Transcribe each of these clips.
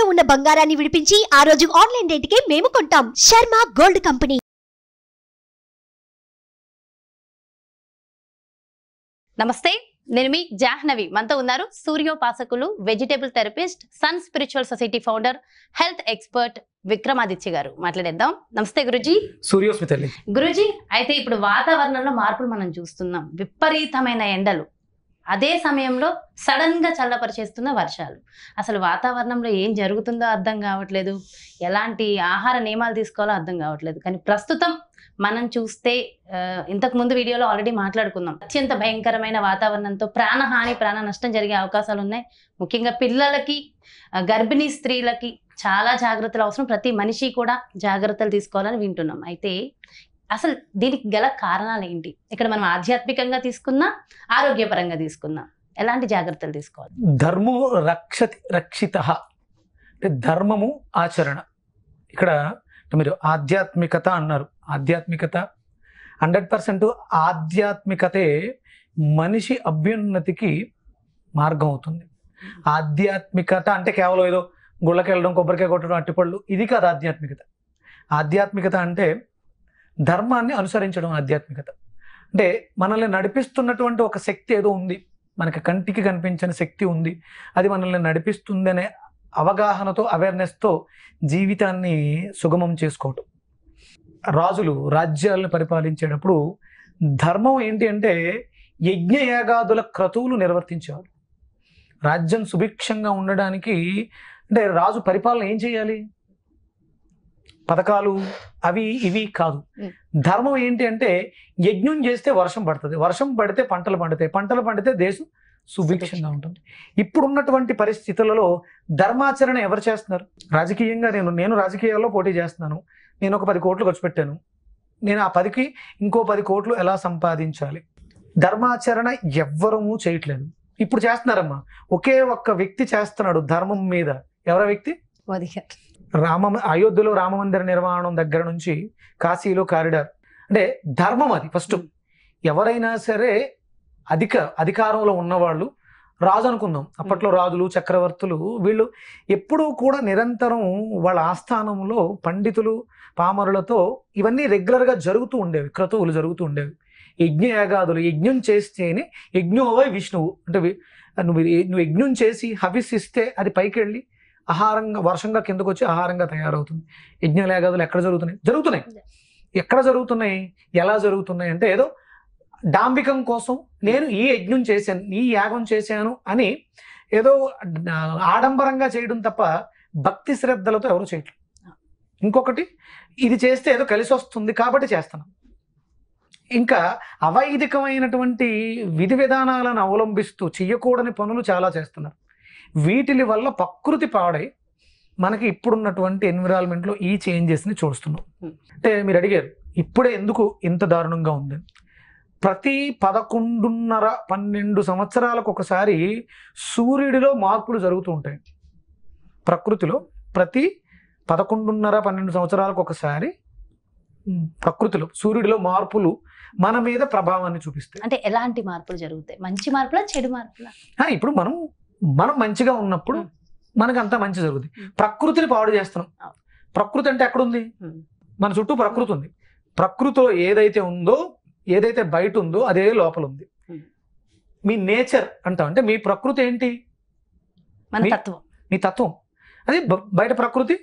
తాకట్టులో ఉన్న బంగారాన్ని విడిపించి ఆ రోజు ఆన్లైన్ రేటుకే మేము కొంటాం. Sharma gold company. నమస్తే, నేను మీ జాహ్నవి. మనతో ఉన్నారు సూర్యోపాసకులు, vegetable therapist, sun spiritual society founder, health expert Vikramaditya garu. మాట్లాడేద్దాం. నమస్తే గురుజీ. సూర్యోస్మితల్లి. గురుజీ, అయితే ఇప్పుడు వాతావరణంలో మార్పులు మనం చూస్తున్నాం. విపరీతమైన ఎండలు, అదే సమయంలో సడన్ గా చల్లపరిచేస్తున్న వర్షాలు. అసలు వాతావరణంలో ఏం జరుగుతుందో అర్థం కావట్లేదు, ఎలాంటి ఆహార నియమాలు తీసుకోవాలో అర్థం కావట్లేదు. కానీ ప్రస్తుతం మనం చూస్తే ఇంతకు ముందు వీడియోలో ఆల్రెడీ మాట్లాడుకుందాం, అత్యంత భయంకరమైన వాతావరణంతో ప్రాణహాని, ప్రాణ నష్టం జరిగే అవకాశాలు ఉన్నాయి. ముఖ్యంగా పిల్లలకి, గర్భిణీ స్త్రీలకి చాలా జాగ్రత్తలు అవసరం. ప్రతి మనిషి కూడా జాగ్రత్తలు తీసుకోవాలని వింటున్నాం. అయితే అసలు దీనికి గల కారణాలు ఏంటి? ఇక్కడ మనం ఆధ్యాత్మికంగా తీసుకున్నా, ఆరోగ్యపరంగా తీసుకున్నా ఎలాంటి జాగ్రత్తలు తీసుకోవాలి? ధర్మో రక్షతి రక్షితః అంటే ధర్మము ఆచరణ. ఇక్కడ మీరు ఆధ్యాత్మికత అన్నారు. ఆధ్యాత్మికత 100% ఆధ్యాత్మికతే మనిషి అభ్యున్నతికి మార్గం అవుతుంది. ఆధ్యాత్మికత అంటే కేవలం ఏదో గుళ్ళకి వెళ్ళడం, కొబ్బరికాయ కొట్టడం, అట్టిపళ్ళు, ఇది కాదు ఆధ్యాత్మికత. ఆధ్యాత్మికత అంటే ధర్మాన్ని అనుసరించడం. ఆధ్యాత్మికత అంటే మనల్ని నడిపిస్తున్నటువంటి ఒక శక్తి ఏదో ఉంది, మనకి కంటికి కనిపించని శక్తి ఉంది, అది మనల్ని నడిపిస్తుంది అనే అవగాహనతో, అవేర్నెస్తో జీవితాన్ని సుగమం చేసుకోవటం. రాజులు రాజ్యాలను పరిపాలించేటప్పుడు ధర్మం ఏంటి అంటే యజ్ఞయాగాదుల క్రతువులు నిర్వర్తించేవారు. రాజ్యం సుభిక్షంగా ఉండడానికి అంటే రాజు పరిపాలన ఏం చేయాలి? పథకాలు అవి ఇవి కాదు. ధర్మం ఏంటి అంటే యజ్ఞం చేస్తే వర్షం పడుతుంది, వర్షం పడితే పంటలు పండుతాయి, పంటలు పండితే దేశం సుభిక్షంగా ఉంటుంది. ఇప్పుడున్నటువంటి పరిస్థితులలో ధర్మాచరణ ఎవరు చేస్తున్నారు? రాజకీయంగా నేను రాజకీయాల్లో పోటీ చేస్తున్నాను, నేను ఒక 10 కోట్లు ఖర్చు పెట్టాను, నేను ఆ 10కి ఇంకో 10 కోట్లు ఎలా సంపాదించాలి? ధర్మాచరణ ఎవ్వరూ చేయట్లేదు. ఇప్పుడు చేస్తున్నారమ్మా, ఒకే ఒక్క వ్యక్తి చేస్తున్నాడు ధర్మం మీద. ఎవరా వ్యక్తి? మోదీ గారు. అయోధ్యలో రామమందిర నిర్మాణం దగ్గర నుంచి కాశీలో కారిడార్ అంటే ధర్మం. అది ఫస్ట్. ఎవరైనా సరే అధికారంలో ఉన్నవాళ్ళు, రాజు అనుకుందాం, అప్పట్లో రాజులు, చక్రవర్తులు, వీళ్ళు ఎప్పుడూ కూడా నిరంతరం వాళ్ళ ఆస్థానంలో పండితులు, పామరులతో ఇవన్నీ రెగ్యులర్గా జరుగుతూ ఉండేవి, క్రతువులు జరుగుతూ ఉండేవి. యజ్ఞయాగాదులు, యజ్ఞం చేస్తేనే యజ్ఞోవై విష్ణువు అంటే నువ్వు యజ్ఞం చేసి హవిస్సిస్తే అది పైకి వెళ్ళి ఆహారంగా, వర్షంగా కిందకు వచ్చి ఆహారంగా తయారవుతుంది. యజ్ఞయాగాదులు ఎక్కడ జరుగుతున్నాయి? ఎక్కడ జరుగుతున్నాయి, ఎలా జరుగుతున్నాయి అంటే ఏదో డాంబికం కోసం నేను ఈ యజ్ఞం చేశాను, ఈ యాగం చేశాను అని ఏదో ఆడంబరంగా చేయడం తప్ప భక్తి శ్రద్ధలతో ఎవరు చేయట్లేదు. ఇంకొకటి, ఇది చేస్తే ఏదో కలిసి వస్తుంది కాబట్టి చేస్తున్నాం. ఇంకా అవైదికమైనటువంటి విధి విధానాలను అవలంబిస్తూ చేయకూడని పనులు చాలా చేస్తున్నారు. వీటి వల్ల ప్రకృతి పాడై మనకి ఇప్పుడున్నటువంటి ఎన్విరాన్మెంట్లో ఈ చేంజెస్ని చూస్తున్నాం. అంటే మీరు అడిగారు ఇప్పుడే ఎందుకు ఇంత దారుణంగా ఉంది. ప్రతి 11.5-12 సంవత్సరాలకు ఒకసారి సూర్యుడిలో మార్పులు జరుగుతూ ఉంటాయి. ప్రకృతిలో ప్రతి 11.5-12 సంవత్సరాలకు ఒకసారి ప్రకృతిలో సూర్యుడిలో మార్పులు మన మీద ప్రభావాన్ని చూపిస్తాయి. అంటే ఎలాంటి మార్పులు జరుగుతాయి? మంచి మార్పులా, చెడు మార్పులా? ఇప్పుడు మనం మంచిగా ఉన్నప్పుడు మనకు అంతా మంచి జరుగుతుంది. ప్రకృతిని పాడు చేస్తున్నాం. ప్రకృతి అంటే ఎక్కడుంది? మన చుట్టూ ప్రకృతి ఉంది. ప్రకృతిలో ఏదైతే ఉందో, ఏదైతే బయట ఉందో అదే లోపల ఉంది. మీ నేచర్ అంటాం అంటే మీ ప్రకృతి ఏంటి? మన తత్వం. మీ తత్వం అది బయట ప్రకృతి,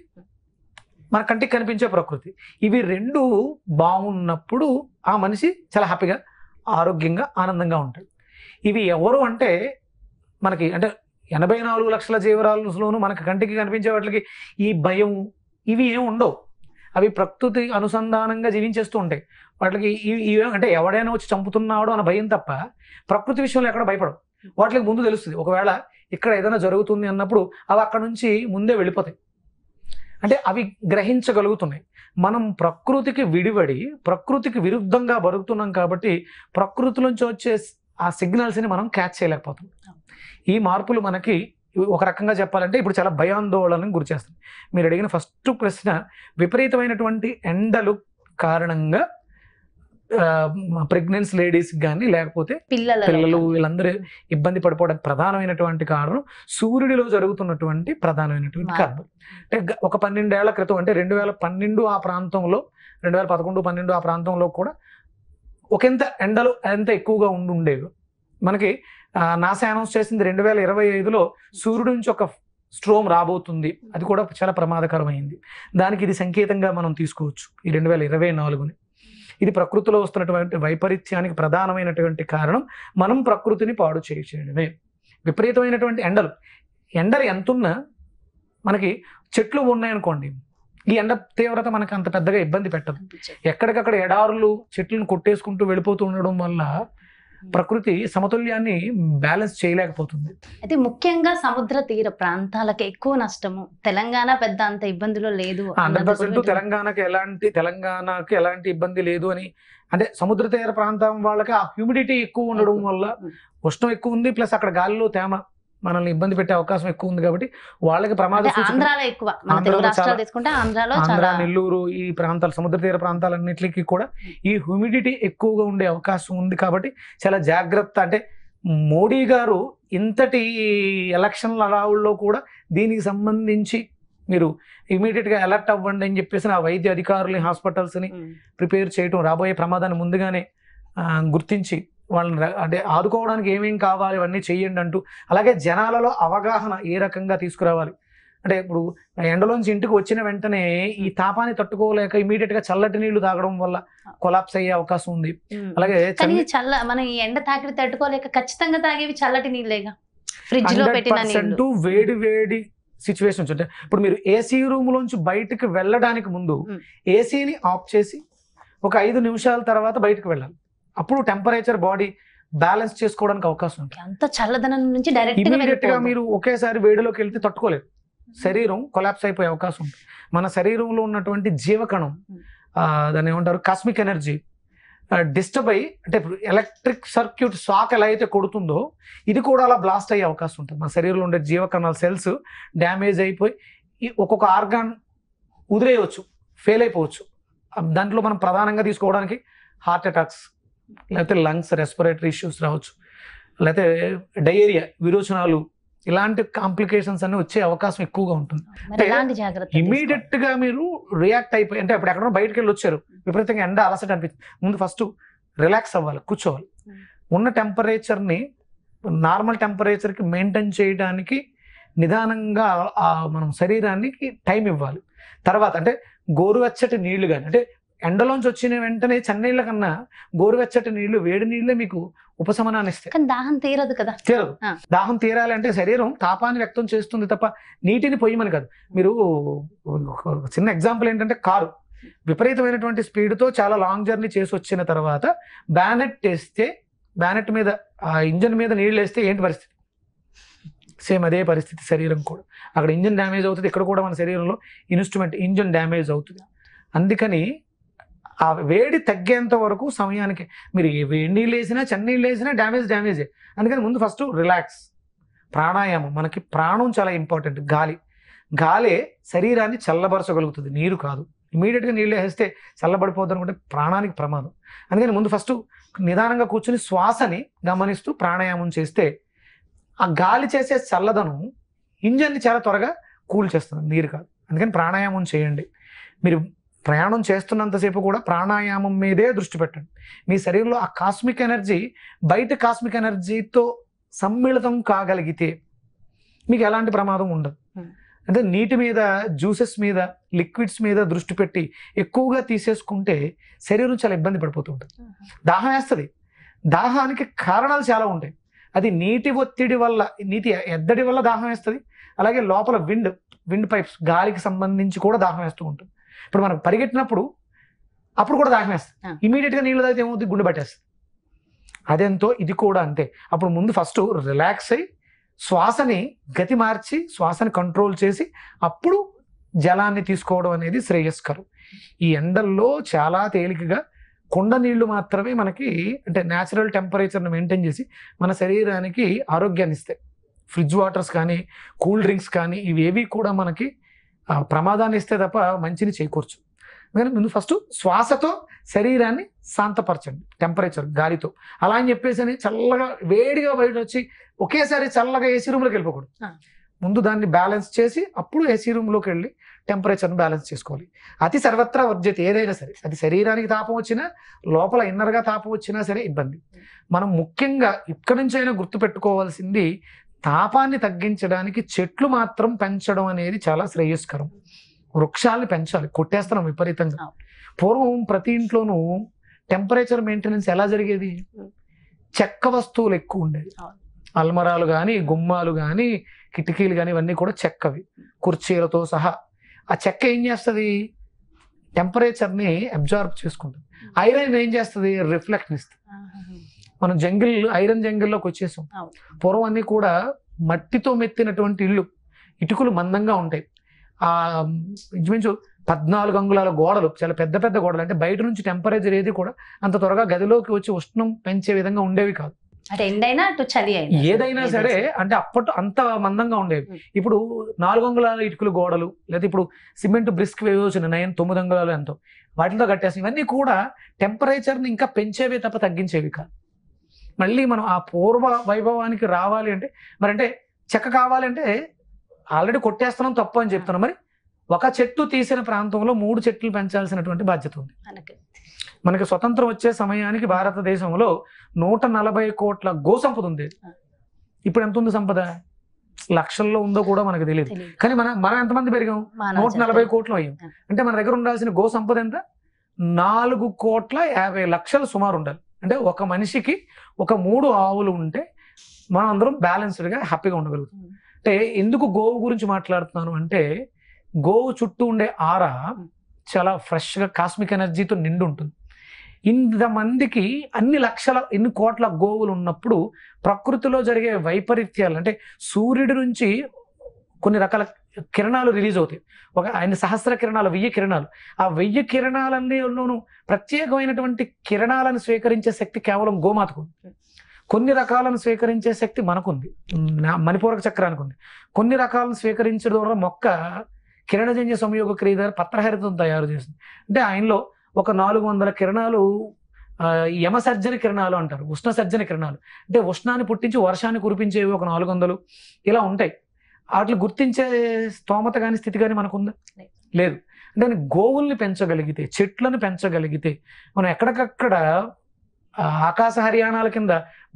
మన కంటికి కనిపించే ప్రకృతి. ఇవి రెండు బాగున్నప్పుడు ఆ మనిషి చాలా హ్యాపీగా, ఆరోగ్యంగా, ఆనందంగా ఉంటాడు. ఇవి ఎవరు అంటే మనకి అంటే 84 లక్షల జీవరాశుల్లోనూ మనకి కంటికి కనిపించే వాటికి ఈ భయం ఇవి ఏమి ఉండవు. అవి ప్రకృతి అనుసంధానంగా జీవించేస్తూ ఉంటాయి. వాటికి ఇవి అంటే ఎవడైనా వచ్చి చంపుతున్నాడు అన్న భయం తప్ప ప్రకృతి విషయంలో ఎక్కడ భయపడవు. వాటికి ముందు తెలుస్తుంది, ఒకవేళ ఇక్కడ ఏదైనా జరుగుతుంది అన్నప్పుడు అవి అక్కడ నుంచి ముందే వెళ్ళిపోతాయి. అంటే అవి గ్రహించగలుగుతున్నాయి. మనం ప్రకృతికి విడివడి ప్రకృతికి విరుద్ధంగా బతుకుతున్నాం కాబట్టి ప్రకృతి నుంచి వచ్చే ఆ సిగ్నల్స్ని మనం క్యాచ్ చేయలేకపోతున్నాం. ఈ మార్పులు మనకి ఒక రకంగా చెప్పాలంటే ఇప్పుడు చాలా భయాందోళనకు గురి చేస్తుంది. మీరు అడిగిన ఫస్ట్ ప్రశ్న, విపరీతమైనటువంటి ఎండలు కారణంగా ప్రెగ్నెన్సీ లేడీస్ కానీ లేకపోతే పిల్లలు వీళ్ళందరూ ఇబ్బంది పడిపోవడానికి ప్రధానమైనటువంటి కారణం సూర్యుడిలో జరుగుతున్నటువంటి ప్రధానమైనటువంటి కారణం. అంటే ఒక 12 ఏళ్ల క్రితం అంటే 2012 ఆ ప్రాంతంలో 2011-12 ఆ ప్రాంతంలో కూడా ఒకంత ఎండలు ఎంత ఎక్కువగా ఉండేవి. మనకి నాసా అనౌన్స్ చేసింది 2025లో సూర్యుడి నుంచి ఒక స్ట్రోమ్ రాబోతుంది, అది కూడా చాలా ప్రమాదకరమైంది. దానికి ఇది సంకేతంగా మనం తీసుకోవచ్చు ఈ 2024ని. ఇది ప్రకృతిలో వస్తున్నటువంటి వైపరీత్యానికి ప్రధానమైనటువంటి కారణం మనం ప్రకృతిని పాడు చేయడమే. విపరీతమైనటువంటి ఎండలు ఎంతున్నా మనకి చెట్లు ఉన్నాయనుకోండి, ఈ ఎండ తీవ్రత మనకు అంత పెద్దగా ఇబ్బంది పెట్టదు. ఎక్కడికక్కడ ఎడారులు చెట్లను కొట్టేసుకుంటూ వెళ్ళిపోతూ ఉండడం వల్ల ప్రకృతి సమతుల్యాన్ని బ్యాలెన్స్ చేయలేకపోతుంది. అయితే ముఖ్యంగా సముద్ర తీర ప్రాంతాలకు ఎక్కువ నష్టము. తెలంగాణ పెద్ద అంత ఇబ్బందులు లేదు. 100% తెలంగాణకి ఎలాంటి ఇబ్బంది లేదు అని, అంటే సముద్ర తీర ప్రాంతం వాళ్ళకి ఆ హ్యూమిడిటీ ఎక్కువ ఉండడం వల్ల ఉష్ణం ఎక్కువ ఉంది, ప్లస్ అక్కడ గాలిలో తేమ మనల్ని ఇబ్బంది పెట్టే అవకాశం ఎక్కువ ఉంది కాబట్టి వాళ్ళకి ప్రమాద ఆంధ్రాలో ఎక్కువ. ఆంధ్ర, నెల్లూరు ఈ ప్రాంతాలు సముద్ర తీర ప్రాంతాలన్నిటికీ కూడా ఈ హ్యూమిడిటీ ఎక్కువగా ఉండే అవకాశం ఉంది. కాబట్టి చాలా జాగ్రత్త. అంటే మోడీ గారు ఇంతటి ఎలక్షన్ల అడావుల్లో కూడా దీనికి సంబంధించి మీరు ఇమీడియట్ గా అలర్ట్ అవ్వండి అని చెప్పేసి ఆ వైద్య అధికారులని హాస్పిటల్స్ ని ప్రిపేర్ చేయటం, రాబోయే ప్రమాదాన్ని ముందుగానే గుర్తించి వాళ్ళని అంటే ఆదుకోవడానికి ఏమేం కావాలి ఇవన్నీ చెయ్యండి అంటూ, అలాగే జనాలలో అవగాహన ఏ రకంగా తీసుకురావాలి. అంటే ఇప్పుడు ఎండలోంచి ఇంటికి వచ్చిన వెంటనే ఈ తాపాన్ని తట్టుకోలేక ఇమీడియట్ గా చల్లటి నీళ్లు తాగడం వల్ల కొలాప్స్ అయ్యే అవకాశం ఉంది. అలాగే మనం ఈ ఎండ తాకిడి తట్టుకోలేక ఖచ్చితంగా తాగేవి చల్లటి నీళ్ళేగా, ఫ్రిడ్జ్ లో పెట్టిన నీళ్లు. వేడి సిచ్యువేషన్స్ ఉంటాయి. ఇప్పుడు మీరు ఏసీ రూమ్ లోంచి బయటకు వెళ్ళడానికి ముందు ఏసీని ఆఫ్ చేసి ఒక 5 నిమిషాల తర్వాత బయటకు వెళ్ళాలి. అప్పుడు టెంపరేచర్ బాడీ బ్యాలెన్స్ చేసుకోవడానికి అవకాశం ఉంటుంది. అంత చల్లదనం నుంచి ఇమీడియట్ గా మీరు ఒకేసారి వేడిలోకి వెళ్తే తట్టుకోలేదు, శరీరం కొలాప్స్ అయిపోయే అవకాశం ఉంటుంది. మన శరీరంలో ఉన్నటువంటి జీవకణం దాన్ని ఏమంటారు కాస్మిక్ ఎనర్జీ డిస్టర్బ్ అయ్యి, అంటే ఎలక్ట్రిక్ సర్క్యూట్ షాక్ ఎలా అయితే కొడుతుందో ఇది కూడా అలా బ్లాస్ట్ అయ్యే అవకాశం ఉంటుంది. మన శరీరంలో ఉండే జీవకణాల సెల్స్ డ్యామేజ్ అయిపోయి ఒక్కొక్క ఆర్గాన్ ఉదిరేయవచ్చు, ఫెయిల్ అయిపోవచ్చు. దాంట్లో మనం ప్రధానంగా తీసుకోవడానికి హార్ట్ అటాక్స్, లేకపోతే లంగ్స్ రెస్పిరేటరీ ఇష్యూస్ రావచ్చు, లేకపోతే డయేరియా, విరోచనాలు, ఇలాంటి కాంప్లికేషన్స్ అన్ని వచ్చే అవకాశం ఎక్కువగా ఉంటుంది. ఇమీడియట్ గా మీరు రియాక్ట్ అయిపోయి, అంటే అప్పుడు ఎక్కడో బయటకు వెళ్ళి వచ్చారు, విపరీతంగా ఎండ అలసట అనిపించింది, ముందు ఫస్ట్ రిలాక్స్ అవ్వాలి, కూర్చోవాలి. ఉన్న టెంపరేచర్ని నార్మల్ టెంపరేచర్కి మెయింటైన్ చేయడానికి నిదానంగా మనం శరీరానికి టైం ఇవ్వాలి. తర్వాత అంటే గోరువెచ్చటి నీళ్లు కానీ, అంటే ఎండలోంచి వచ్చిన వెంటనే చన్నీళ్ళ కన్నా గోరువెచ్చటి నీళ్లు, వేడి నీళ్ళే మీకు ఉపశమనాన్ని ఇస్తాయి. దాహం తీరదు కదా. తీరదు. దాహం తీరాలి అంటే శరీరం తాపాన్ని వ్యక్తం చేస్తుంది తప్ప నీటిని పొయ్యమని కాదు. మీరు చిన్న ఎగ్జాంపుల్ ఏంటంటే కారు విపరీతమైనటువంటి స్పీడ్తో చాలా లాంగ్ జర్నీ చేసి వచ్చిన తర్వాత బ్యానెట్ మీద ఇంజన్ మీద నీళ్ళు వేస్తే ఏంటి పరిస్థితి? సేమ్ అదే పరిస్థితి శరీరం కూడా. అక్కడ ఇంజన్ డ్యామేజ్ అవుతుంది, ఇక్కడ కూడా మన శరీరంలో ఇంజన్ డ్యామేజ్ అవుతుంది. అందుకని ఆ వేడి తగ్గేంత వరకు సమయానికి మీరు వేడి నీళ్ళు వేసినా చన్నీళ్ళు వేసినా డ్యామేజే. అందుకని ముందు ఫస్ట్ రిలాక్స్, ప్రాణాయామం. మనకి ప్రాణం చాలా ఇంపార్టెంట్. గాలే శరీరాన్ని చల్లబరచగలుగుతుంది, నీరు కాదు. ఇమీడియట్గా నీళ్ళు వేస్తే చల్లబడిపోద్దు అనుకుంటే ప్రాణానికి ప్రమాదం. అందుకని ముందు ఫస్ట్ నిదానంగా కూర్చొని శ్వాసని గమనిస్తూ ప్రాణాయామం చేస్తే ఆ గాలి చేసే చల్లదనం ఇంజన్ని చాలా త్వరగా కూల్ చేస్తుంది, నీరు కాదు. అందుకని ప్రాణాయామం చేయండి. మీరు ప్రయాణం చేస్తున్నంతసేపు కూడా ప్రాణాయామం మీదే దృష్టి పెట్టండి. మీ శరీరంలో ఆ కాస్మిక్ ఎనర్జీ బయట కాస్మిక్ ఎనర్జీతో సమ్మిళితం కాగలిగితే మీకు ఎలాంటి ప్రమాదం ఉండదు. అంటే నీటి మీద, జ్యూసెస్ మీద, లిక్విడ్స్ మీద దృష్టి పెట్టి ఎక్కువగా తీసేసుకుంటే శరీరం చాలా ఇబ్బంది పడిపోతూ ఉంటుంది. దాహం వేస్తుంది. దాహానికి కారణాలు చాలా ఉంటాయి. అది నీటి ఒత్తిడి వల్ల, నీటి ఎద్దడి వల్ల దాహం వేస్తుంది. అలాగే లోపల విండ్ పైప్స్, గాలికి సంబంధించి కూడా దాహం వేస్తూ ఉంటుంది. ఇప్పుడు మనం పరిగెట్టినప్పుడు అప్పుడు కూడా దాహం వేస్తుంది. ఇమీడియట్గా నీళ్ళు తాగితే ఏమవుతుంది? గుండె పట్టేస్తుంది. అదెంతో ఇది కూడా అంతే. అప్పుడు ముందు ఫస్ట్ రిలాక్స్ అయ్యి శ్వాసని గతి మార్చి శ్వాసని కంట్రోల్ చేసి అప్పుడు జలాన్ని తీసుకోవడం అనేది శ్రేయస్కరం. ఈ ఎండల్లో చాలా తేలికగా కొండ నీళ్లు మాత్రమే మనకి, అంటే న్యాచురల్ టెంపరేచర్ని మెయింటైన్ చేసి మన శరీరానికి ఆరోగ్యాన్ని ఇస్తాయి. ఫ్రిడ్జ్ వాటర్స్ కానీ, కూల్ డ్రింక్స్ కానీ ఇవేవి కూడా మనకి ప్రమాదాన్ని ఇస్తే తప్ప మంచిని చేకూర్చు. కానీ ముందు ఫస్ట్ శ్వాసతో శరీరాన్ని శాంతపరచండి, టెంపరేచర్ గాలితో. అలా అని చెప్పేసి చల్లగా వేడిగా బయట వచ్చి ఒకేసారి చల్లగా ఏసీ రూమ్లోకి వెళ్ళిపోకూడదు. ముందు దాన్ని బ్యాలెన్స్ చేసి అప్పుడు ఏసీ రూమ్లోకి వెళ్ళి టెంపరేచర్ని బ్యాలెన్స్ చేసుకోవాలి. అతి సర్వత్రా వర్జ్యత, ఏదైనా సరే అది శరీరానికి తాపం వచ్చినా లోపల ఇన్నర్గా తాపం వచ్చినా సరే ఇబ్బంది. మనం ముఖ్యంగా ఇక్కడి నుంచి అయినా గుర్తుపెట్టుకోవాల్సింది, తాపాన్ని తగ్గించడానికి చెట్లు మాత్రం పెంచడం అనేది చాలా శ్రేయస్కరం. వృక్షాలని పెంచాలి, కొట్టేస్తున్నాం విపరీతంగా. పూర్వం ప్రతి ఇంట్లోనూ టెంపరేచర్ మెయింటెనెన్స్ ఎలా జరిగేది? చెక్క వస్తువులు ఎక్కువ ఉండేది. అల్మరాలు కానీ, గుమ్మాలు కానీ, కిటికీలు కానీ ఇవన్నీ కూడా చెక్కవి, కుర్చీలతో సహా. ఆ చెక్క ఏం చేస్తుంది? టెంపరేచర్ని అబ్జార్బ్ చేసుకుంటుంది. ఐరన్ ఏం చేస్తుంది? రిఫ్లెక్ట్ ఇస్తుంది. మనం ఐరన్ జంగిల్లోకి వచ్చేసాం. పూర్వం అన్నీ కూడా మట్టితో మెత్తినటువంటి ఇళ్ళు, ఇటుకలు మందంగా ఉంటాయి. ఇంచుమించు 14 అంగుళాల గోడలు, చాలా పెద్ద పెద్ద గోడలు. అంటే బయట నుంచి టెంపరేచర్ ఏది కూడా అంత త్వరగా గదిలోకి వచ్చి ఉష్ణం పెంచే విధంగా ఉండేవి కాదు. అంటే ఎండైనా అటు చలి అయినా ఏదైనా సరే, అంటే అప్పట్లో అంత మందంగా ఉండేవి. ఇప్పుడు 4 అంగుళాల ఇటుకలు గోడలు, లేదా ఇప్పుడు సిమెంట్ బ్రిస్క్ వేయవచ్చు 9 అంగుళాలు ఎంతో, వాటితో కట్టేసి ఇవన్నీ కూడా టెంపరేచర్ని ఇంకా పెంచేవి తప్ప తగ్గించేవి కాదు. మళ్ళీ మనం ఆ పూర్వ వైభవానికి రావాలి అంటే, మరి అంటే చెక్క కావాలంటే ఆల్రెడీ కొట్టేస్తున్నాం తప్పు అని చెప్తున్నాం. మరి ఒక చెట్టు తీసిన ప్రాంతంలో 3 చెట్లు పెంచాల్సినటువంటి బాధ్యత ఉంది. మనకి స్వతంత్రం వచ్చే సమయానికి భారతదేశంలో 140 కోట్ల గో సంపద ఉంది. ఇప్పుడు ఎంత ఉంది సంపద? లక్షల్లో ఉందో కూడా మనకు తెలియదు. కానీ మనం ఎంతమంది పెరిగాం? 140 కోట్లు అయ్యాం. అంటే మన దగ్గర ఉండాల్సిన గో సంపద ఎంత? 4,50,00,000 సుమారు ఉండాలి. అంటే ఒక మనిషికి ఒక 3 ఆవులు ఉంటే మనం అందరం బ్యాలెన్స్డ్గా హ్యాపీగా ఉండగలుగుతాం. అంటే ఎందుకు గోవు గురించి మాట్లాడుతున్నాను అంటే, గోవు చుట్టూ ఉండే ఆరా చాలా ఫ్రెష్గా కాస్మిక్ ఎనర్జీతో నిండి ఉంటుంది. ఇంతమందికి ఎన్ని కోట్ల గోవులు ఉన్నప్పుడు ప్రకృతిలో జరిగే వైపరీత్యాలు, అంటే సూర్యుడి నుంచి కొన్ని రకాల కిరణాలు రిలీజ్ అవుతాయి. ఆయన 1000 కిరణాలు, 1000 కిరణాలు. ఆ 1000 కిరణాలలోనూ ప్రత్యేకమైనటువంటి కిరణాలను స్వీకరించే శక్తి కేవలం గోమాతకు ఉంది. కొన్ని రకాలను స్వీకరించే శక్తి మనకుంది, మణిపూరక చక్రానికి ఉంది. కొన్ని రకాలను స్వీకరించడం ద్వారా మొక్క కిరణజన్య సంయోగ క్రియ ద్వారా పత్రహరితం తయారు చేస్తుంది. అంటే ఆయనలో ఒక 400 కిరణాలు యమసర్జన కిరణాలు అంటారు, ఉష్ణ సర్జన కిరణాలు. అంటే ఉష్ణాన్ని పుట్టించి వర్షాన్ని కురిపించేవి ఒక 400 ఇలా ఉంటాయి. వాటిని గుర్తించే స్తోమత కానీ స్థితి కానీ మనకుందా? లేదు. అంటే గోవుల్ని పెంచగలిగితే, చెట్లను పెంచగలిగితే, మనం ఎక్కడికక్కడ ఆకాశ హర్యానాల కింద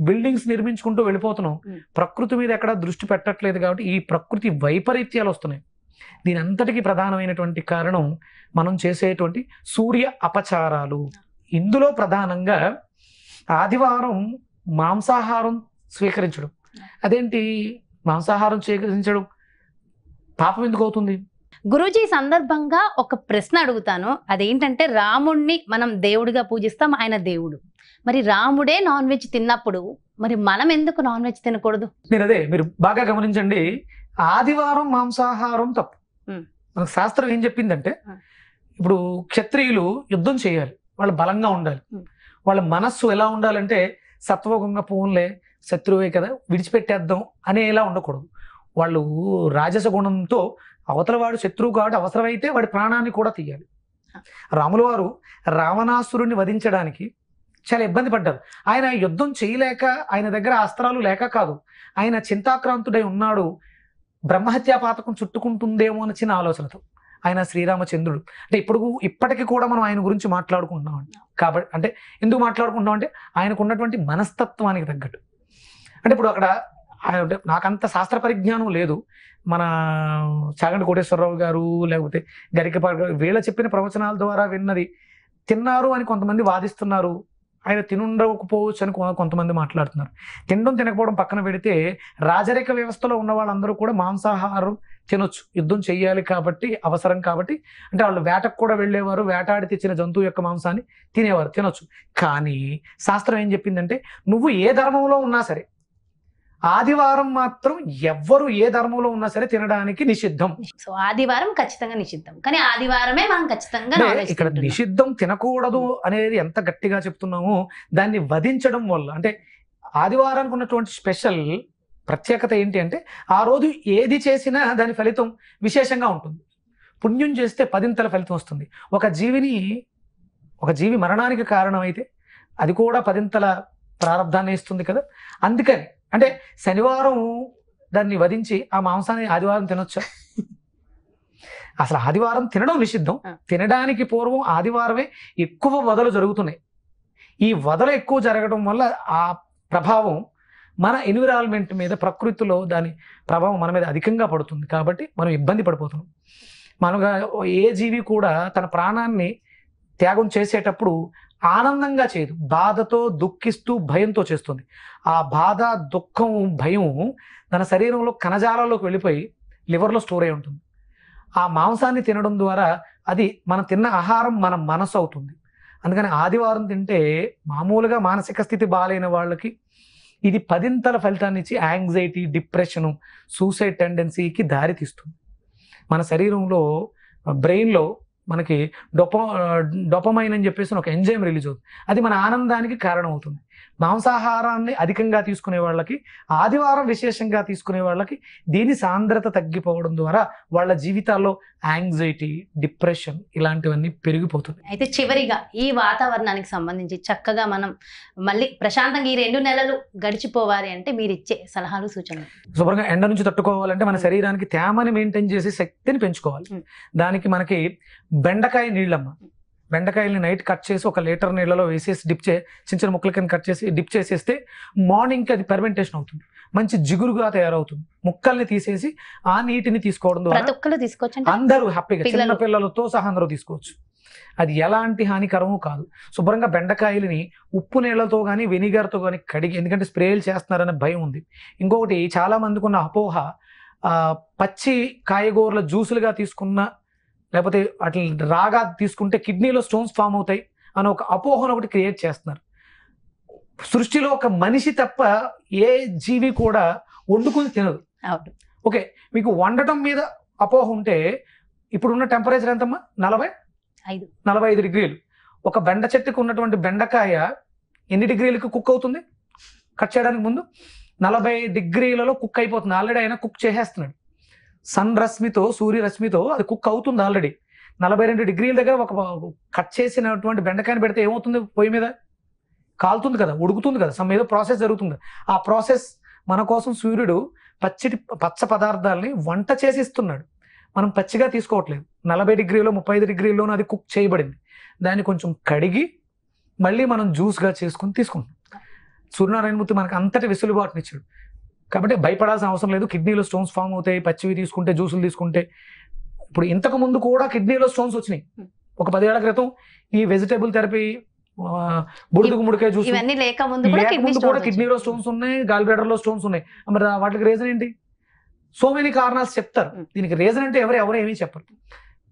బిల్డింగ్స్ నిర్మించుకుంటూ వెళ్ళిపోతున్నాం. ప్రకృతి మీద ఎక్కడ దృష్టి పెట్టట్లేదు. కాబట్టి ఈ ప్రకృతి వైపరీత్యాలు వస్తున్నాయి. దీని అంతటికీ ప్రధానమైనటువంటి కారణం మనం చేసేటువంటి సూర్య అపచారాలు. ఇందులో ప్రధానంగా ఆదివారం మాంసాహారం స్వీకరించడం. అదేంటి మాంసాహారం స్వీకరించడం? పాపం ఎందుకు అవుతుంది? గురూజీ, సందర్భంగా ఒక ప్రశ్న అడుగుతాను. అదేంటంటే, రాముణ్ణి మనం దేవుడిగా పూజిస్తాం, ఆయన దేవుడు. మరి రాముడే నాన్ వెజ్ తిన్నప్పుడు మరి మనం ఎందుకు నాన్ వెజ్ తినకూడదు? మీరు బాగా గమనించండి. ఆదివారం మాంసాహారం తప్పు. మనకు శాస్త్రం ఏం చెప్పిందంటే, ఇప్పుడు క్షత్రియులు యుద్ధం చేయాలి, వాళ్ళు బలంగా ఉండాలి. వాళ్ళ మనస్సు ఎలా ఉండాలంటే, సత్వగుంగా పూన్లే శత్రువే కదా విడిచిపెట్టేద్దాం అనేలా ఉండకూడదు. వాళ్ళు రాజస గుణంతో అవతల వాడు శత్రువు కాడు, అవసరమైతే వాడి ప్రాణాన్ని కూడా తీయాలి. రాముల వారు రావణాసురుణ్ణి వధించడానికి చాలా ఇబ్బంది పడ్డారు. ఆయన యుద్ధం చేయలేక, ఆయన దగ్గర అస్త్రాలు లేక కాదు, ఆయన చింతాక్రాంతుడై ఉన్నాడు. బ్రహ్మహత్యా పాతకం చుట్టుకుంటుందేమో అని చిన్న ఆలోచనతో ఆయన శ్రీరామచంద్రుడు. అంటే ఇప్పటికీ కూడా మనం ఆయన గురించి మాట్లాడుకుంటున్నాం. కాబట్టి అంటే ఎందుకు మాట్లాడుకుంటున్నాం అంటే, ఆయనకు ఉన్నటువంటి మనస్తత్వానికి తగ్గట్టు. అంటే ఇప్పుడు అక్కడ నాకంత శాస్త్ర పరిజ్ఞానం లేదు. మన చాగంటి కోటేశ్వరరావు గారు, లేకపోతే గరికపాటి గారు, వీళ్ళ చెప్పిన ప్రవచనాల ద్వారా విన్నది తిన్నారు అని కొంతమంది వాదిస్తున్నారు. ఆయన తినుండకపోవచ్చు అని కొంతమంది మాట్లాడుతున్నారు. తినడం తినకపోవడం పక్కన పెడితే, రాజరిక వ్యవస్థలో ఉన్న వాళ్ళందరూ కూడా మాంసాహారం తినొచ్చు. యుద్ధం చెయ్యాలి కాబట్టి, అవసరం కాబట్టి. అంటే వాళ్ళు వేటకు కూడా వెళ్ళేవారు, వేటాడి తెచ్చిన జంతువు యొక్క మాంసాన్ని తినేవారు, తినొచ్చు. కానీ శాస్త్రం ఏం చెప్పిందంటే, నువ్వు ఏ ధర్మంలో ఉన్నా సరే ఆదివారం మాత్రం ఎవ్వరు ఏ ధర్మంలో ఉన్నా సరే తినడానికి నిషిద్ధం. సో ఆదివారం ఖచ్చితంగా నిషిద్ధం, కానీ ఆదివారమే మనం ఖచ్చితంగా ఇక్కడ నిషిద్ధం తినకూడదు అనేది ఎంత గట్టిగా చెప్తున్నామో, దాన్ని వధించడం వల్ల, అంటే ఆదివారానికి ఉన్నటువంటి స్పెషల్ ప్రత్యేకత ఏంటి అంటే, ఆ రోజు ఏది చేసినా దాని ఫలితం విశేషంగా ఉంటుంది. పుణ్యం చేస్తే 10ంతల ఫలితం వస్తుంది. ఒక జీవి మరణానికి కారణమైతే అది కూడా 10ంతల ప్రారంధాన్ని ఇస్తుంది కదా. అందుకని అంటే శనివారం దాన్ని వధించి ఆ మాంసాన్ని ఆదివారం తినొచ్చా? అసలు ఆదివారం తినడం నిషిద్ధం. తినడానికి పూర్వం ఆదివారమే ఎక్కువ వదలు జరుగుతున్నాయి. ఈ వదలు ఎక్కువ జరగడం వల్ల ఆ ప్రభావం మన ఎన్విరాన్మెంట్ మీద, ప్రకృతిలో దాని ప్రభావం మన మీద అధికంగా పడుతుంది. కాబట్టి మనం ఇబ్బంది పడిపోతున్నాం. మనగా ఏ జీవి కూడా తన ప్రాణాన్ని త్యాగం చేసేటప్పుడు ఆనందంగా చేయదు, బాధతో, దుఃఖిస్తూ, భయంతో చేస్తుంది. ఆ బాధ, దుఃఖం, భయం తన శరీరంలో కణజాలాల్లోకి వెళ్ళిపోయి లివర్లో స్టోర్ అయి ఉంటుంది. ఆ మాంసాన్ని తినడం ద్వారా అది మనం తిన్న ఆహారం మన మనసు అవుతుంది. అందుకని ఆదివారం తింటే మామూలుగా మానసిక స్థితి బాగాలేని వాళ్ళకి ఇది 10ంతల ఫలితాన్ని ఇచ్చి యాంగ్జైటీ, డిప్రెషను, సూసైడ్ టెండెన్సీకి దారి తీస్తుంది. మన శరీరంలో బ్రెయిన్లో మనకి డోపమైన్ అని చెప్పేసి ఒక ఎంజైమ్ రిలీజ్ అవుతుంది. అది మన ఆనందానికి కారణం అవుతుంది. మాంసాహారాన్ని అధికంగా తీసుకునే వాళ్ళకి, ఆదివారం విశేషంగా తీసుకునే వాళ్ళకి దీని సాంద్రత తగ్గిపోవడం ద్వారా వాళ్ళ జీవితాల్లో యాంగ్జైటీ, డిప్రెషన్ ఇలాంటివన్నీ పెరిగిపోతుంది. అయితే చివరిగా ఈ వాతావరణానికి సంబంధించి చక్కగా మనం మళ్ళీ ప్రశాంతంగా ఈ 2 నెలలు గడిచిపోవాలి అంటే మీరు ఇచ్చే సలహాలు, సూచనలు? శుభ్రంగా ఎండ నుంచి తట్టుకోవాలంటే మన శరీరానికి తేమని మెయింటైన్ చేసే శక్తిని పెంచుకోవాలి. దానికి మనకి బెండకాయ నీళ్ళమ్మ, బెండకాయల్ని నైట్ కట్ చేసి 1 లీటర్ నీళ్ళలో వేసేసి చిన్న చిన్న ముక్కల కింద కట్ చేసి డిప్ చేసేస్తే మార్నింగ్కి అది ఫెర్మెంటేషన్ అవుతుంది, మంచి జిగురుగా తయారవుతుంది. ముక్కల్ని తీసేసి ఆ నీటిని తీసుకోవడం ద్వారా అందరూ హ్యాపీగా, చిన్న పిల్లలతో సహా అందరూ తీసుకోవచ్చు. అది ఎలాంటి హానికరము కాదు. శుభ్రంగా బెండకాయలని ఉప్పు నీళ్లతో కానీ వెనిగర్తో కానీ కడిగి, ఎందుకంటే స్ప్రేలు చేస్తున్నారనే భయం ఉంది. ఇంకొకటి చాలా మందికి ఉన్న అపోహ, పచ్చి కాయగూరల జ్యూసులుగా తీసుకున్న లేకపోతే అట్లా రాగా తీసుకుంటే కిడ్నీలో స్టోన్స్ ఫామ్ అవుతాయి అని ఒక అపోహను ఒకటి క్రియేట్ చేస్తున్నారు. సృష్టిలో ఒక మనిషి తప్ప ఏ జీవి కూడా వండుకుని తినదు. ఓకే, మీకు వండటం మీద అపోహ ఉంటే ఇప్పుడున్న టెంపరేచర్ ఎంతమ్మా? 45 డిగ్రీలు. ఒక బెండ చెట్టుకు ఉన్నటువంటి బెండకాయ ఎన్ని డిగ్రీలకు కుక్ అవుతుంది? కట్ చేయడానికి ముందు 40 డిగ్రీలలో కుక్ అయిపోతుంది. ఆల్రెడీ ఆయన కుక్ చేసేస్తున్నాడు. సన్ రశ్మితో, సూర్యరశ్మితో అది కుక్ అవుతుంది ఆల్రెడీ. 42 డిగ్రీల దగ్గర ఒక కట్ చేసినటువంటి బెండకాయని పెడితే ఏమవుతుంది? పొయ్యి మీద కాలుతుంది కదా, ఉడుకుతుంది కదా, సమ్ ఏదో ప్రాసెస్ జరుగుతుంది. ఆ ప్రాసెస్ మన కోసం సూర్యుడు పచ్చ పదార్థాలని వంట చేసి ఇస్తున్నాడు. మనం పచ్చిగా తీసుకోవట్లేదు. 40 డిగ్రీలో 35 డిగ్రీలోనూ అది కుక్ చేయబడింది. దాన్ని కొంచెం కడిగి మళ్ళీ మనం జ్యూస్గా చేసుకుని తీసుకుంటాం. సూర్యనారాయణమూర్తి మనకు అంతటి వెసులుబాటునిచ్చాడు. కాబట్టి భయపడాల్సిన అవసరం లేదు. కిడ్నీలో స్టోన్స్ ఫామ్ అవుతాయి పచ్చివి తీసుకుంటే, జ్యూసులు తీసుకుంటే. ఇప్పుడు ఇంతకు ముందు కూడా కిడ్నీలో స్టోన్స్ వచ్చినాయి. ఒక 10 ఏళ్ల క్రితం ఈ వెజిటేబుల్ థెరపీ, బుడుగు ముడికాయ జ్యూస్ లేకముందు కూడా కిడ్నీలో స్టోన్స్ ఉన్నాయి, గాల్ బ్లాడర్లో స్టోన్స్ ఉన్నాయి. మరి వాటికి రీజన్ ఏంటి? సో మెనీ కారణాలు చెప్తారు. దీనికి రీజన్ అంటే ఎవరు ఏమీ చెప్పరు.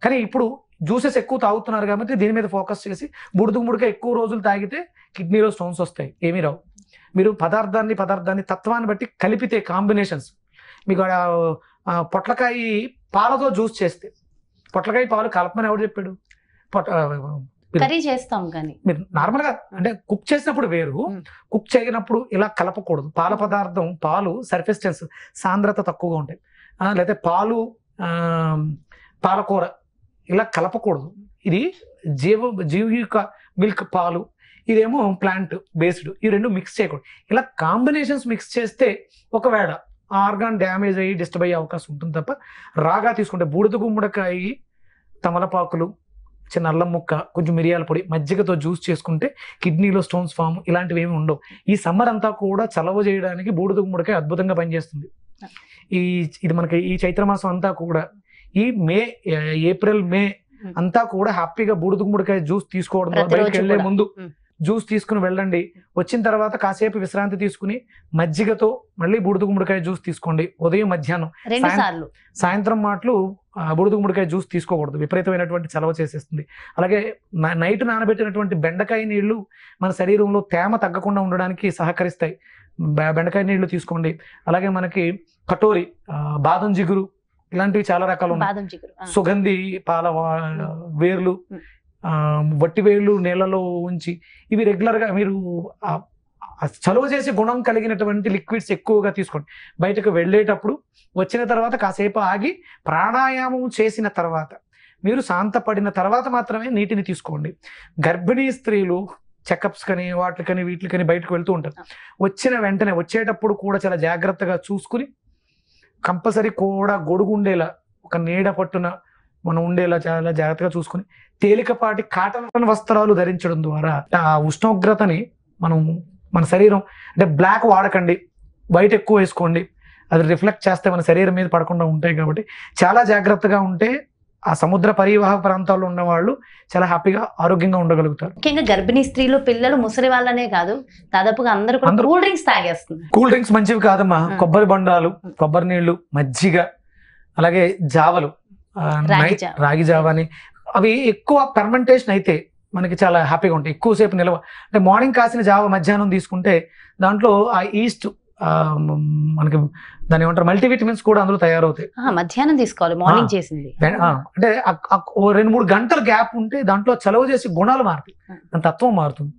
కానీ ఇప్పుడు జ్యూసెస్ ఎక్కువ తాగుతున్నారు కాబట్టి దీని మీద ఫోకస్ చేసి బుడుగు ముడికాయ ఎక్కువ రోజులు తాగితే కిడ్నీలో స్టోన్స్ వస్తాయి, ఏమీ రావు. మీరు పదార్థాన్ని తత్వాన్ని బట్టి కలిపితే కాంబినేషన్స్, మీకు పొట్లకాయ పాలతో జ్యూస్ చేస్తే, పొట్లకాయ పాలు కలపమని ఎవరు చెప్పాడు? కర్రీ చేస్తాం కానీ మీరు నార్మల్గా అంటే కుక్ చేసినప్పుడు వేరు, కుక్ చేయనప్పుడు ఇలా కలపకూడదు. పాల పదార్థం, పాలు సర్ఫేస్ టెన్స్ సాంద్రత తక్కువగా ఉంటాయి. లేకపోతే పాలకూర ఇలా కలపకూడదు. ఇది జీవిక మిల్క్ పాలు, ఇదేమో ప్లాంట్ బేస్డ్. ఈ రెండు మిక్స్ చేయకూడదు. ఇలా కాంబినేషన్స్ మిక్స్ చేస్తే ఒకవేళ ఆర్గాన్ డ్యామేజ్ అయ్యి డిస్టర్బ్ అయ్యే అవకాశం ఉంటుంది తప్ప, రాగా తీసుకుంటే బూడిద గుమ్మడికాయ, తమలపాకులు, చిన్న అల్లం ముక్క, కొంచెం మిరియాల పొడి, మజ్జిగతో జ్యూస్ చేసుకుంటే కిడ్నీలో స్టోన్స్ ఫామ్ ఇలాంటివి ఏమి ఉండవు. ఈ సమ్మర్ అంతా కూడా చలవ చేయడానికి బూడిద గుమ్మడికాయ అద్భుతంగా పనిచేస్తుంది. ఇది మనకి ఈ చైత్రమాసం అంతా కూడా, ఈ ఏప్రిల్ మే అంతా కూడా హ్యాపీగా బూడిద గుమ్మడికాయ జ్యూస్ తీసుకోవడం ద్వారా బయటకు వెళ్లే ముందు జ్యూస్ తీసుకుని వెళ్ళండి. వచ్చిన తర్వాత కాసేపు విశ్రాంతి తీసుకుని మజ్జిగతో మళ్ళీ బూడిద గుమ్మడికాయ జ్యూస్ తీసుకోండి. ఉదయం, మధ్యాహ్నం, సాయంత్రం మాటలు బూడిద గుమ్మడికాయ జ్యూస్ తీసుకోకూడదు, విపరీతమైనటువంటి చలవ చేసేస్తుంది. అలాగే నైట్ నానబెట్టినటువంటి బెండకాయ నీళ్లు మన శరీరంలో తేమ తగ్గకుండా ఉండడానికి సహకరిస్తాయి. బెండకాయ నీళ్లు తీసుకోండి. అలాగే మనకి కటోరి, బాదం జిగురు, ఇలాంటివి చాలా రకాలు ఉన్నాయి. సుగంధి పాల వేర్లు, వట్టి వేళ్ళు నీళ్ళలో ఉంచి, ఇవి రెగ్యులర్గా మీరు చలువ చేసే గుణం కలిగినటువంటి లిక్విడ్స్ ఎక్కువగా తీసుకోండి. బయటకు వెళ్ళేటప్పుడు, వచ్చిన తర్వాత కాసేపు ఆగి ప్రాణాయామం చేసిన తర్వాత మీరు శాంతపడిన తర్వాత మాత్రమే నీటిని తీసుకోండి. గర్భిణీ స్త్రీలు చెకప్స్ కని వాటికని వీటికని బయటకు వెళ్తూ ఉంటారు. వచ్చిన వెంటనే వచ్చేటప్పుడు కూడా చాలా జాగ్రత్తగా చూసుకుని కంపల్సరీ కూడా గొడుగు ఉండేలా, ఒక నీడ పట్టున మనం ఉండేలా చాలా జాగ్రత్తగా చూసుకుని తేలికపాటి కాటన్ వస్త్రాలు ధరించడం ద్వారా ఆ ఉష్ణోగ్రతని మన శరీరం అంటే బ్లాక్ వాడకండి, వైట్ ఎక్కువ వేసుకోండి, అది రిఫ్లెక్ట్ చేస్తే మన శరీరం మీద పడకుండా ఉంటాయి. కాబట్టి చాలా జాగ్రత్తగా ఉంటే ఆ సముద్ర పరివాహక ప్రాంతాల్లో ఉన్న వాళ్ళు చాలా హ్యాపీగా ఆరోగ్యంగా ఉండగలుగుతారు. ముఖ్యంగా గర్భిణీ స్త్రీలు, పిల్లలు, ముసలి వాళ్ళనే కాదు, దాదాపుగా అందరూ కూల్ డ్రింక్స్ తాగేస్తున్నారు. కూల్ డ్రింక్స్ మంచివి కాదమ్మా. కొబ్బరి బొండాలు, కొబ్బరి నీళ్లు, మజ్జిగ, అలాగే జావలు, రాగి జావ అని అవి ఎక్కువ ఫెర్మెంటేషన్ అయితే మనకి చాలా హ్యాపీగా ఉంటాయి. ఎక్కువసేపు నిల్వ అంటే మార్నింగ్ కాసిన జావ మధ్యాహ్నం తీసుకుంటే దాంట్లో ఆ ఈస్ట్ మనకి దాని ఏమంటారు మల్టీవిటమిన్స్ కూడా అందులో తయారవుతాయి. మధ్యాహ్నం తీసుకోవాలి, మార్నింగ్ చేసింది అంటే 2-3 గంటల గ్యాప్ ఉంటే దాంట్లో చలవ చేసి గుణాలు మారుతాయి, దాని తత్వం మారుతుంది.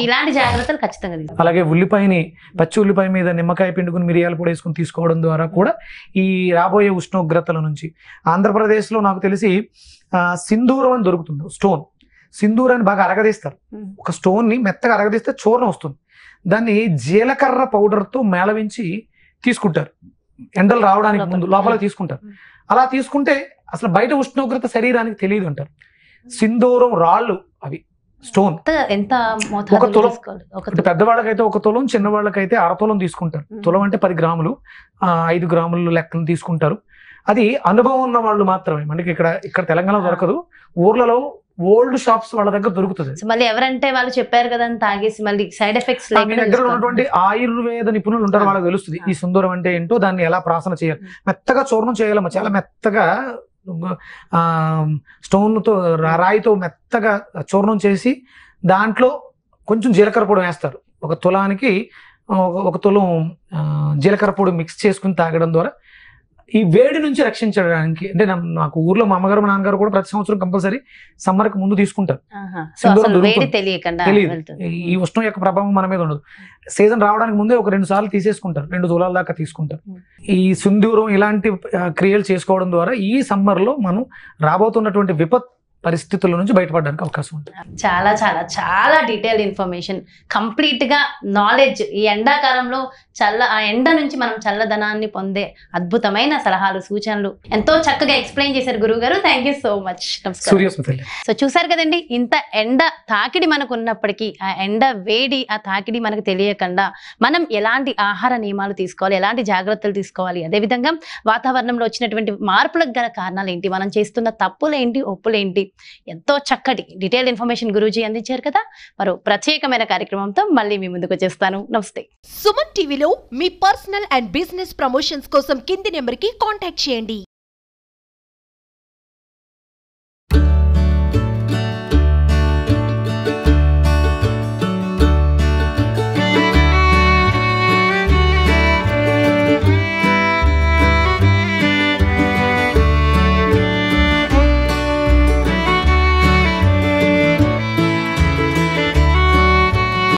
ఇలాంటి జాగ్రత్తలు ఖచ్చితంగా. అలాగే ఉల్లిపాయని, పచ్చి ఉల్లిపాయ మీద నిమ్మకాయ పిండుకుని మిరియాలు పొడి వేసుకుని తీసుకోవడం ద్వారా కూడా ఈ రాబోయే ఉష్ణోగ్రతల నుంచి. ఆంధ్రప్రదేశ్లో నాకు తెలిసి సింధూరం అని దొరుకుతుంది, స్టోన్. సింధూరాన్ని బాగా అరగదీస్తారు. ఒక స్టోన్ ని మెత్తగా అరగదీస్తే చూర్ణం వస్తుంది. దాన్ని జీలకర్ర పౌడర్తో మేళవించి తీసుకుంటారు, ఎండలు రావడానికి ముందు లోపల తీసుకుంటారు. అలా తీసుకుంటే అసలు బయట ఉష్ణోగ్రత శరీరానికి తెలియదు అంటారు. సింధూరం రాళ్ళు అవి, స్టోన్. ఎంత ఒక తులం, పెద్దవాళ్ళకైతే 1 తులం, చిన్నవాళ్ళకైతే 1/2 తులం తీసుకుంటారు. తులం అంటే 10 గ్రాములు, 5 గ్రాములు లెక్కను తీసుకుంటారు. అది అనుభవం ఉన్న వాళ్ళు మాత్రమే. మనకి ఇక్కడ తెలంగాణ దొరకదు, ఊర్లలో ఓల్డ్ షాప్స్ వాళ్ళ దగ్గర దొరుకుతుంది. మళ్ళీ ఎవరంటే వాళ్ళు చెప్పారు కదా అని తాగేసి మళ్ళీ సైడ్ ఎఫెక్ట్స్ దగ్గర ఉన్నటువంటి ఆయుర్వేద నిపుణులు ఉంటారు, వాళ్ళకి తెలుస్తుంది ఈ సుందరం అంటే ఏంటో, దాన్ని ఎలా ప్రాసన చేయాలి. మెత్తగా చూర్ణం చేయాలమ్మా, చాలా మెత్తగా స్టోన్తో రాయితో మెత్తగా చూర్ణం చేసి దాంట్లో కొంచెం జీలకర్ర పొడి వేస్తారు. 1 తులానికి 1 తులం జీలకర్ర పొడి మిక్స్ చేసుకుని తాగడం ద్వారా ఈ వేడి నుంచి రక్షించడానికి. అంటే నాకు ఊర్లో మా అమ్మగారు, మా నాన్నగారు కూడా ప్రతి సంవత్సరం కంపల్సరీ సమ్మర్ కి ముందు తీసుకుంటారు. తెలియదు, ఈ ఉష్ణం యొక్క ప్రభావం మన మీద ఉండదు. సీజన్ రావడానికి ముందే 1-2 సార్లు తీసేసుకుంటారు, 2 తులాల దాకా తీసుకుంటారు. ఈ సింధూరం ఇలాంటి క్రియలు చేసుకోవడం ద్వారా ఈ సమ్మర్ లో మనం రాబోతున్నటువంటి పరిస్థితుల నుంచి బయటపడడానికి అవకాశం ఉంటుంది. చాలా చాలా చాలా డీటెయిల్డ్ ఇన్ఫర్మేషన్, కంప్లీట్ గా నాలెడ్జ్. ఈ ఎండాకాలంలో ఆ ఎండ నుంచి మనం చల్లదనాన్ని పొందే అద్భుతమైన సలహాలు, సూచనలు ఎంతో చక్కగా ఎక్స్ప్లెయిన్ చేశారు గురువు గారు. Thank you so much. So చూసారు కదండి, ఇంత ఎండ తాకిడి మనకు ఉన్నప్పటికీ ఆ ఎండ వేడి, ఆ తాకిడి మనకు తెలియకుండా మనం ఎలాంటి ఆహార నియమాలు తీసుకోవాలి, ఎలాంటి జాగ్రత్తలు తీసుకోవాలి, అదేవిధంగా వాతావరణంలో వచ్చినటువంటి మార్పులకు గల కారణాలు ఏంటి, మనం చేస్తున్న తప్పులేంటి, ఒప్పులేంటి, ఎంతో చక్కటి డీటెయిల్డ్ ఇన్ఫర్మేషన్ గురూజీ అందించారు కదా. మరో ప్రత్యేకమైన కార్యక్రమంతో మళ్ళీ మీ ముందుకు వచ్చేస్తాను. నమస్తే. సుమన్ టీవీలో మీ పర్సనల్ అండ్ బిజినెస్ ప్రమోషన్స్ కోసం కింది నెంబర్కి కాంటాక్ట్ చేయండి.